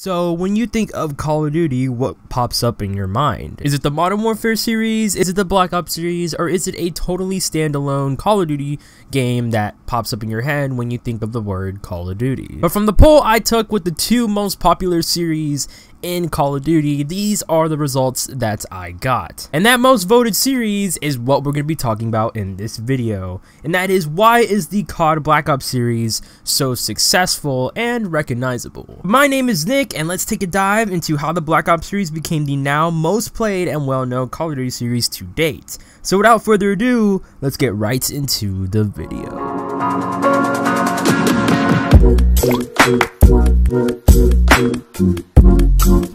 So when you think of Call of Duty, what pops up in your mind? Is it the Modern Warfare series, is it the Black Ops series, or is it a totally standalone Call of Duty game that pops up in your head when you think of the word Call of Duty? But from the poll I took with the two most popular series in Call of Duty, these are the results that I got. And that most voted series is what we're going to be talking about in this video. And that is, why is the COD Black Ops series so successful and recognizable? My name is Nick, and let's take a dive into how the Black Ops series became the now most played and well-known Call of Duty series to date. So without further ado, let's get right into the video.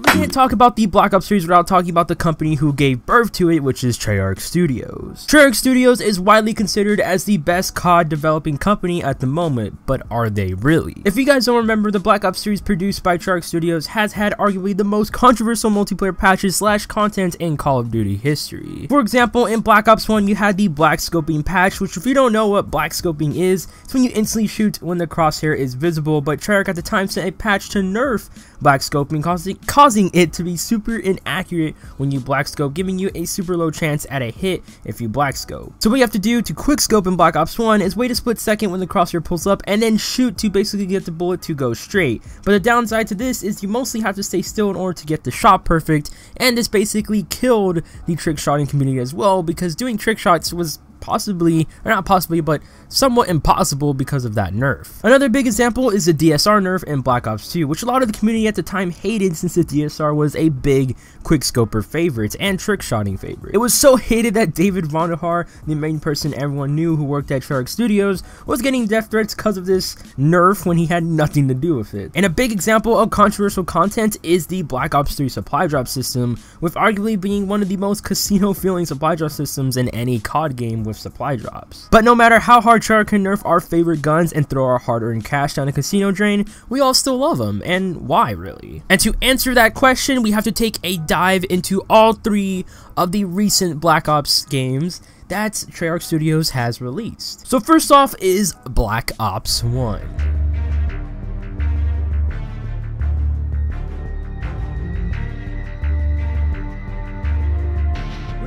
We can't talk about the Black Ops series without talking about the company who gave birth to it, which is Treyarch Studios. Treyarch Studios is widely considered as the best COD developing company at the moment, but are they really? If you guys don't remember, the Black Ops series produced by Treyarch Studios has had arguably the most controversial multiplayer patches / content in Call of Duty history. For example, in Black Ops 1, you had the black scoping patch, which if you don't know what black scoping is, it's when you instantly shoot when the crosshair is visible, but Treyarch at the time sent a patch to nerf black scoping, causing it to be super inaccurate when you black scope, giving you a super low chance at a hit if you black scope. So what you have to do to quick scope in Black Ops 1 is wait a split second when the crosshair pulls up and then shoot to basically get the bullet to go straight. But the downside to this is you mostly have to stay still in order to get the shot perfect, and this basically killed the trick shotting community as well, because doing trick shots was possibly, or not possibly, but somewhat impossible because of that nerf. Another big example is the DSR nerf in Black Ops 2, which a lot of the community at the time hated since the DSR was a big quickscoper favorite and trick shotting favorite. It was so hated that David Vonderhaar, the main person everyone knew who worked at Treyarch Studios, was getting death threats because of this nerf when he had nothing to do with it. And a big example of controversial content is the Black Ops 3 supply drop system, with arguably being one of the most casino feeling supply drop systems in any COD game with supply drops. But no matter how hard Treyarch can nerf our favorite guns and throw our hard-earned cash down a casino drain, we all still love them, and why really? And to answer that question, we have to take a dive into all three of the recent Black Ops games that Treyarch Studios has released. So first off is Black Ops 1.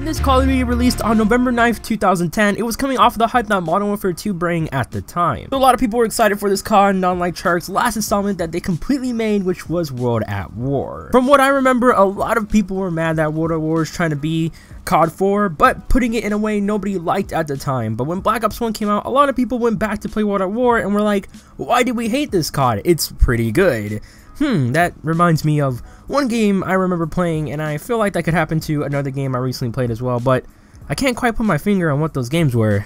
This Call of Duty released on November 9th, 2010, it was coming off of the hype that Modern Warfare 2 bring at the time. So a lot of people were excited for this COD, not unlike Treyarch's last installment that they completely made, which was World at War. From what I remember, a lot of people were mad that World at War was trying to be COD 4, but putting it in a way nobody liked at the time. But when Black Ops 1 came out, a lot of people went back to play World at War and were like, why did we hate this COD? It's pretty good. That reminds me of one game I remember playing, and I feel like that could happen to another game I recently played as well, but I can't quite put my finger on what those games were.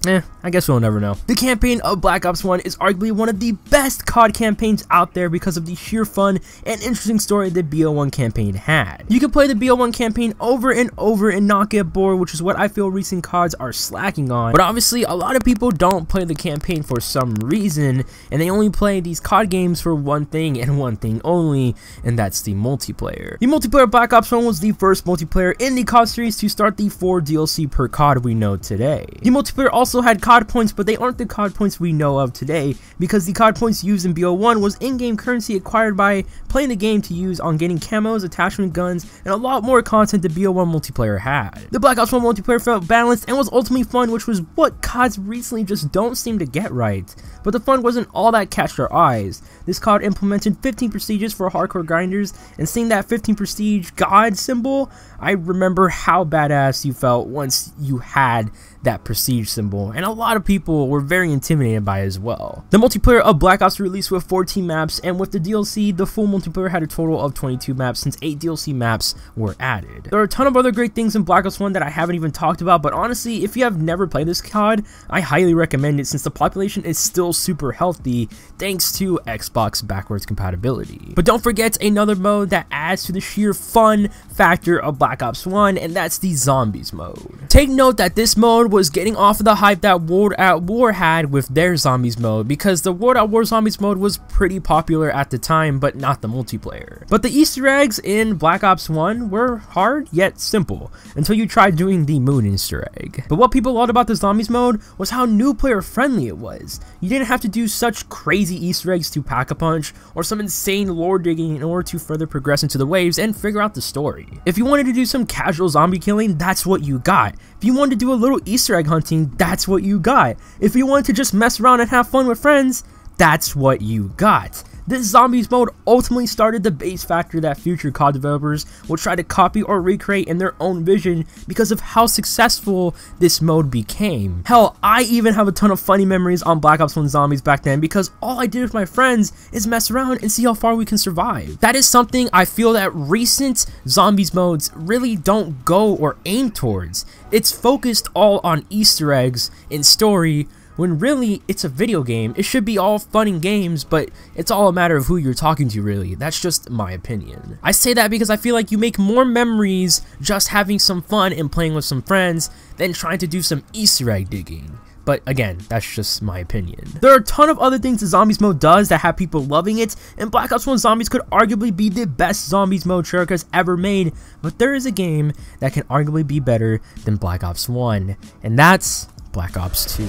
I guess we'll never know. The campaign of Black Ops 1 is arguably one of the best COD campaigns out there because of the sheer fun and interesting story the BO1 campaign had. You can play the BO1 campaign over and over and not get bored, which is what I feel recent CODs are slacking on. But obviously, a lot of people don't play the campaign for some reason, and they only play these COD games for one thing and one thing only, and that's the multiplayer. The multiplayer Black Ops 1 was the first multiplayer in the COD series to start the 4 DLC per COD we know today. The multiplayer also had COD points, but they aren't the COD points we know of today, because the COD points used in BO1 was in-game currency acquired by playing the game to use on getting camos, attachment guns, and a lot more content the BO1 multiplayer had. The Black Ops 1 multiplayer felt balanced and was ultimately fun, which was what CODs recently just don't seem to get right. But the fun wasn't all that catched our eyes. This COD implemented 15 prestiges for hardcore grinders, and seeing that 15 prestige God symbol, I remember how badass you felt once you had that prestige symbol, and a lot of people were very intimidated by it as well. The multiplayer of Black Ops released with 14 maps, and with the DLC, the full multiplayer had a total of 22 maps since 8 DLC maps were added. There are a ton of other great things in Black Ops 1 that I haven't even talked about, but honestly, if you have never played this COD, I highly recommend it since the population is still super healthy thanks to Xbox backwards compatibility. But don't forget another mode that adds to the sheer fun factor of Black Ops 1, and that's the Zombies mode. Take note that this mode was getting off of the hype hype that World at War had with their zombies mode, because the World at War zombies mode was pretty popular at the time, but not the multiplayer. But the Easter eggs in Black Ops 1 were hard yet simple, until you tried doing the moon Easter egg. But what people loved about the zombies mode was how new player friendly it was. You didn't have to do such crazy Easter eggs to pack a punch, or some insane lore digging in order to further progress into the waves and figure out the story. If you wanted to do some casual zombie killing, that's what you got. If you wanted to do a little Easter egg hunting, that's what you got. If you wanted to just mess around and have fun with friends, that's what you got. This zombies mode ultimately started the base factor that future COD developers will try to copy or recreate in their own vision because of how successful this mode became. Hell, I even have a ton of funny memories on Black Ops 1 Zombies back then because all I did with my friends is mess around and see how far we can survive. That is something I feel that recent zombies modes really don't go or aim towards. It's focused all on Easter eggs and story, when really it's a video game. It should be all fun and games, but it's all a matter of who you're talking to, really. That's just my opinion. I say that because I feel like you make more memories just having some fun and playing with some friends than trying to do some Easter egg digging. But again, that's just my opinion. There are a ton of other things the Zombies mode does that have people loving it, and Black Ops 1 Zombies could arguably be the best Zombies mode Treyarch has ever made, but there is a game that can arguably be better than Black Ops 1, and that's Black Ops 2.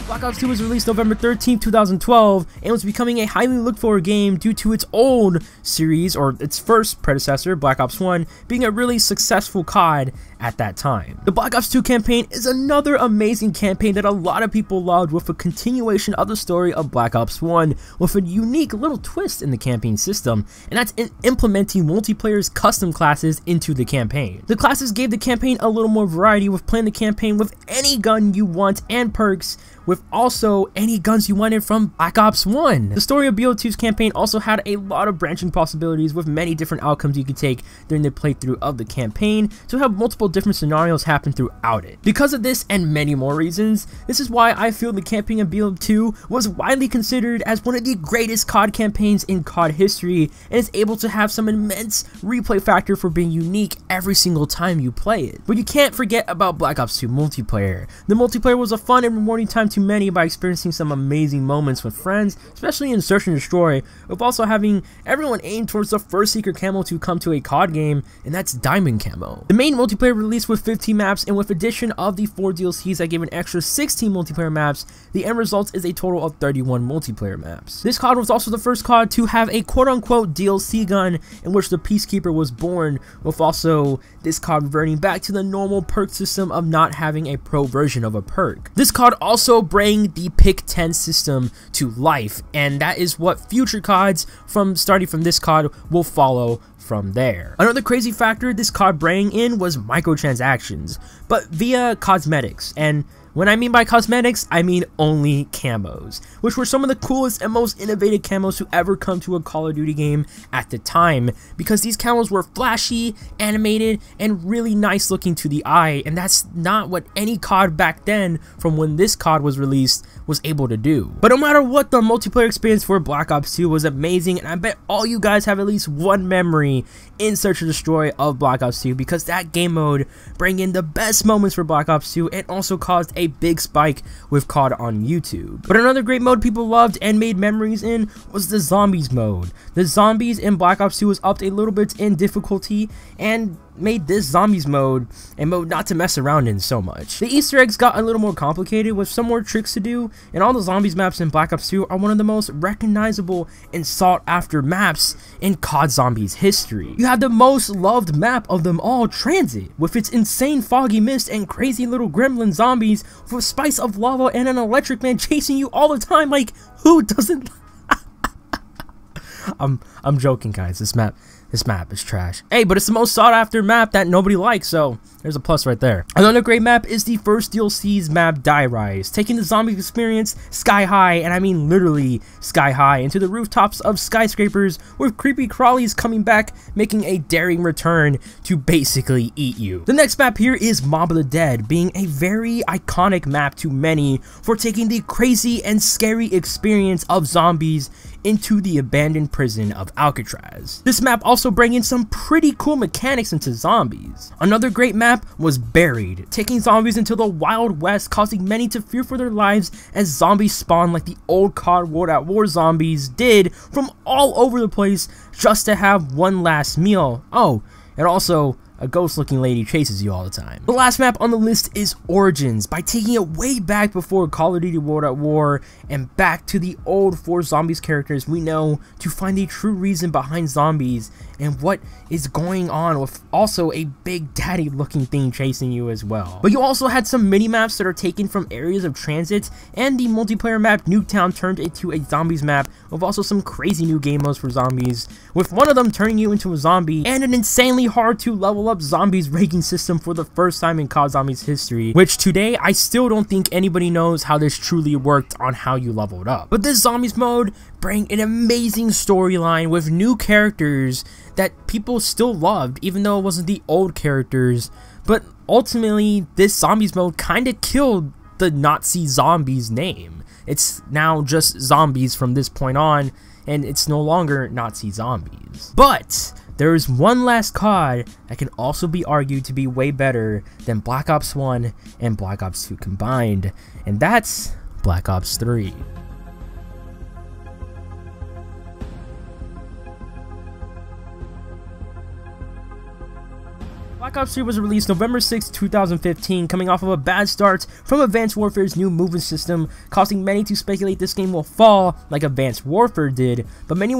Black Ops 2 was released November 13, 2012, and was becoming a highly looked for game due to its old series, or its first predecessor, Black Ops 1, being a really successful COD at that time. The Black Ops 2 campaign is another amazing campaign that a lot of people loved, with a continuation of the story of Black Ops 1, with a unique little twist in the campaign system, and that's in implementing multiplayer's custom classes into the campaign. The classes gave the campaign a little more variety, with playing the campaign with any gun you want and perks, with also any guns you wanted from Black Ops 1. The story of BO2's campaign also had a lot of branching possibilities, with many different outcomes you could take during the playthrough of the campaign to have multiple different scenarios happen throughout it. Because of this and many more reasons, this is why I feel the campaign of BO2 was widely considered as one of the greatest COD campaigns in COD history, and is able to have some immense replay factor for being unique every single time you play it. But you can't forget about Black Ops 2 multiplayer. The multiplayer was a fun and rewarding time to many by experiencing some amazing moments with friends, especially in Search and Destroy, with also having everyone aim towards the first secret camo to come to a COD game, and that's Diamond Camo. The main multiplayer released with 15 maps, and with addition of the 4 DLCs that give an extra 16 multiplayer maps, the end result is a total of 31 multiplayer maps. This COD was also the first COD to have a quote-unquote DLC gun, in which the Peacekeeper was born, with also this COD reverting back to the normal perk system of not having a pro version of a perk. This COD also bring the pick 10 system to life, and that is what future CODs starting from this COD will follow from there. Another crazy factor this COD bring in was microtransactions, but via cosmetics. And when I mean by cosmetics, I mean only camos, which were some of the coolest and most innovative camos to ever come to a Call of Duty game at the time, because these camos were flashy, animated, and really nice looking to the eye, and that's not what any COD back then, from when this COD was released, was able to do. But no matter what, the multiplayer experience for Black Ops 2 was amazing, and I bet all you guys have at least one memory in Search and Destroy of Black Ops 2, because that game mode bring in the best moments for Black Ops 2 and also caused a big spike with COD on YouTube. But another great mode people loved and made memories in was the Zombies mode. The Zombies in Black Ops 2 was upped a little bit in difficulty, and made this Zombies mode a mode not to mess around in so much. The Easter eggs got a little more complicated with some more tricks to do, and all the Zombies maps in Black Ops 2 are one of the most recognizable and sought after maps in COD Zombies history. You have the most loved map of them all, Transit, with its insane foggy mist and crazy little gremlin zombies with a spice of lava and an electric man chasing you all the time. Like, who doesn't? I'm joking, guys. This This map is trash. Hey, but it's the most sought after map that nobody likes, so there's a plus right there. Another great map is the first DLC's map, Die Rise, taking the zombie experience sky high, and I mean literally sky high, into the rooftops of skyscrapers, with creepy crawlies coming back, making a daring return to basically eat you. The next map here is Mob of the Dead, being a very iconic map to many for taking the crazy and scary experience of zombies into the abandoned prison of Alcatraz. This map also bringing some pretty cool mechanics into zombies. Another great map was Buried, taking zombies into the Wild West, causing many to fear for their lives as zombies spawn like the old COD World at War zombies did from all over the place just to have one last meal. Oh, and also a ghost looking lady chases you all the time. The last map on the list is Origins, by taking it way back before Call of Duty World at War and back to the old 4 zombies characters we know to find the true reason behind zombies and what is going on, with also a big daddy looking thing chasing you as well. But you also had some mini maps that are taken from areas of transit, and the multiplayer map Nuketown turned into a zombies map with also some crazy new game modes for zombies, with one of them turning you into a zombie, and an insanely hard to level up zombies ranking system for the first time in COD Zombies history, which today I still don't think anybody knows how this truly worked on how you leveled up. But this zombies mode bring an amazing storyline with new characters that people still loved, even though it wasn't the old characters. But ultimately, this zombies mode kind of killed the Nazi zombies name. It's now just zombies from this point on, and it's no longer Nazi zombies. But there is one last COD that can also be argued to be way better than Black Ops 1 and Black Ops 2 combined, and that's Black Ops 3. Black Ops 3 was released November 6, 2015, coming off of a bad start from Advanced Warfare's new movement system, causing many to speculate this game will fall like Advanced Warfare did, but many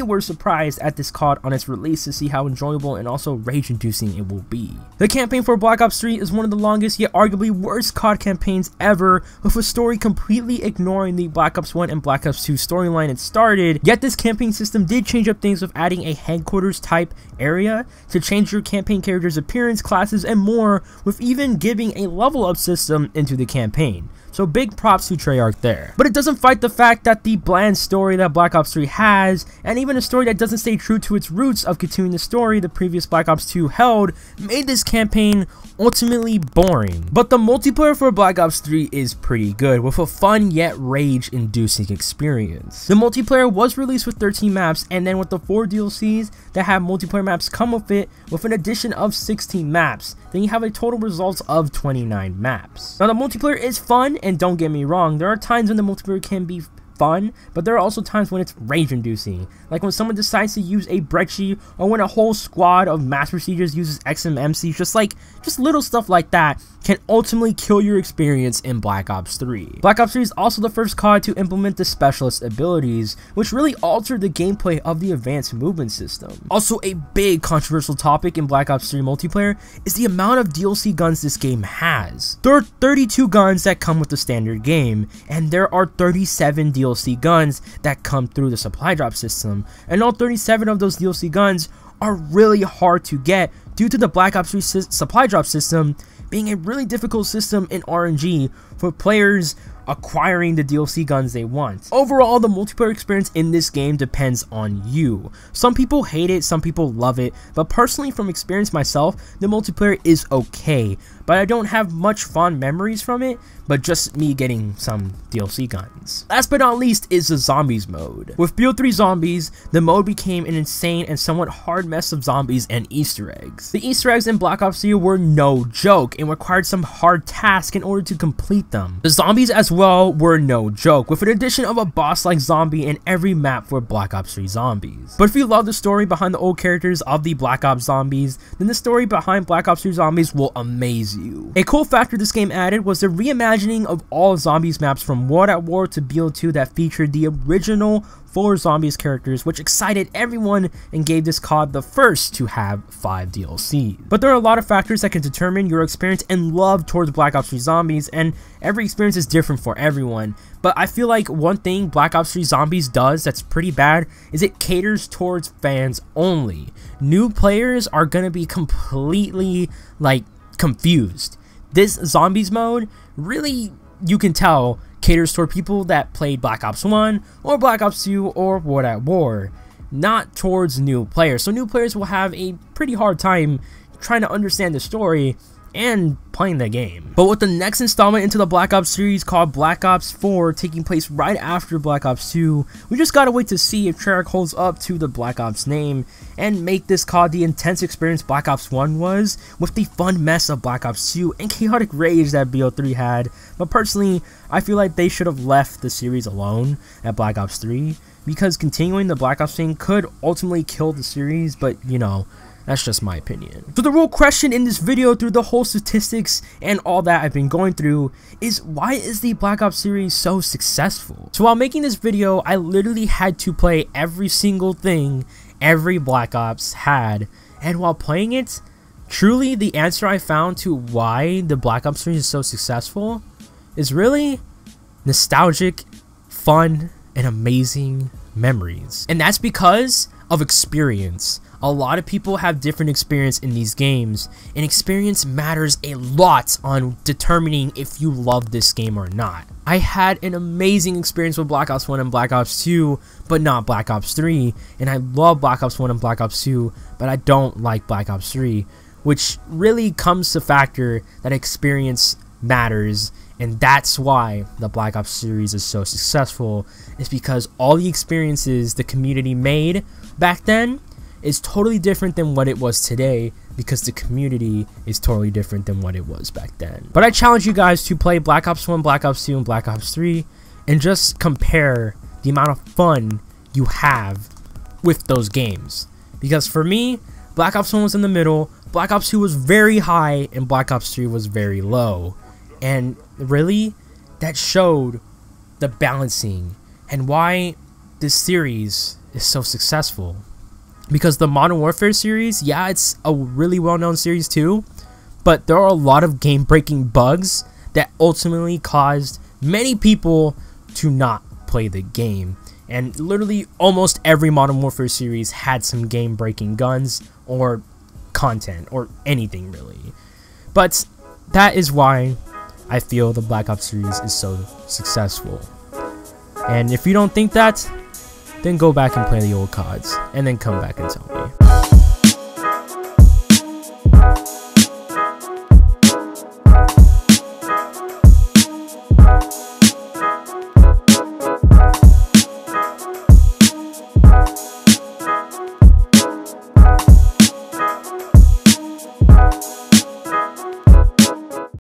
were surprised at this COD on its release to see how enjoyable and also rage-inducing it will be. The campaign for Black Ops 3 is one of the longest yet arguably worst COD campaigns ever, with a story completely ignoring the Black Ops 1 and Black Ops 2 storyline it started, yet this campaign system did change up things with adding a headquarters type area to change your campaign character's appearance, classes, and more, with even giving a level up system into the campaign. So big props to Treyarch there. But it doesn't fight the fact that the bland story that Black Ops 3 has, and even a story that doesn't stay true to its roots of continuing the story the previous Black Ops 2 held, made this campaign ultimately boring. But the multiplayer for Black Ops 3 is pretty good, with a fun yet rage-inducing experience. The multiplayer was released with 13 maps, and then with the 4 DLCs that have multiplayer maps come with it, with an addition of 16 maps, then you have a total result of 29 maps. Now the multiplayer is fun, and don't get me wrong, there are times when the multiplayer can be fun, but there are also times when it's rage-inducing, like when someone decides to use a Brecci, or when a whole squad of Master Siegers uses XMMCs, just little stuff like that can ultimately kill your experience in Black Ops 3. Black Ops 3 is also the first COD to implement the specialist abilities, which really altered the gameplay of the advanced movement system. Also, a big controversial topic in Black Ops 3 multiplayer is the amount of DLC guns this game has. There are 32 guns that come with the standard game, and there are 37 DLC guns that come through the supply drop system, and all 37 of those DLC guns are really hard to get due to the Black Ops 3 supply drop system being a really difficult system in RNG for players acquiring the DLC guns they want. Overall, the multiplayer experience in this game depends on you. Some people hate it, some people love it, but personally, from experience myself, the multiplayer is okay, but I don't have much fond memories from it, but just me getting some DLC guns. Last but not least is the zombies mode. With BO3 zombies, the mode became an insane and somewhat hard mess of zombies and Easter eggs. The Easter eggs in Black Ops 3 were no joke and required some hard tasks in order to complete them. The zombies as well were no joke, with an addition of a boss-like zombie in every map for Black Ops 3 zombies. But if you love the story behind the old characters of the Black Ops zombies, then the story behind Black Ops 3 zombies will amaze you. A cool factor this game added was the reimagining of all zombies maps from World at War to BO2 that featured the original 4 zombies characters, which excited everyone and gave this COD the first to have 5 DLC. But there are a lot of factors that can determine your experience and love towards Black Ops 3 Zombies, and every experience is different for everyone. But I feel like one thing Black Ops 3 Zombies does that's pretty bad is it caters towards fans only. New players are gonna be completely like confused. This zombies mode really, you can tell, caters toward people that played Black Ops 1 or Black Ops 2 or World at War, not towards new players. So new players will have a pretty hard time trying to understand the story and playing the game. But with the next installment into the Black Ops series called Black Ops 4 taking place right after Black Ops 2, we just gotta wait to see if Treyarch holds up to the Black Ops name and make this COD the intense experience Black Ops 1 was, with the fun mess of Black Ops 2 and chaotic rage that BO3 had. But personally, I feel like they should have left the series alone at Black Ops 3, because continuing the Black Ops thing could ultimately kill the series, but you know, that's just my opinion. So the real question in this video, through the whole statistics and all that I've been going through, is why is the Black Ops series so successful? So while making this video, I literally had to play every single thing every Black Ops had, and while playing it, truly the answer I found to why the Black Ops series is so successful is really nostalgic, fun, and amazing memories. And that's because of experience. A lot of people have different experience in these games, and experience matters a lot on determining if you love this game or not. I had an amazing experience with Black Ops 1 and Black Ops 2, but not Black Ops 3, and I love Black Ops 1 and Black Ops 2, but I don't like Black Ops 3, which really comes to factor that experience matters. And that's why the Black Ops series is so successful, is because all the experiences the community made back then is totally different than what it was today, because the community is totally different than what it was back then. But I challenge you guys to play Black Ops 1, Black Ops 2, and Black Ops 3 and just compare the amount of fun you have with those games. Because for me, Black Ops 1 was in the middle, Black Ops 2 was very high, and Black Ops 3 was very low. And really, that showed the balancing and why this series is so successful. Because the Modern Warfare series, yeah, it's a really well-known series too, but there are a lot of game-breaking bugs that ultimately caused many people to not play the game. And literally almost every Modern Warfare series had some game-breaking guns or content or anything really. But that is why I feel the Black Ops series is so successful. And if you don't think that, then go back and play the old CODs, and then come back and tell me.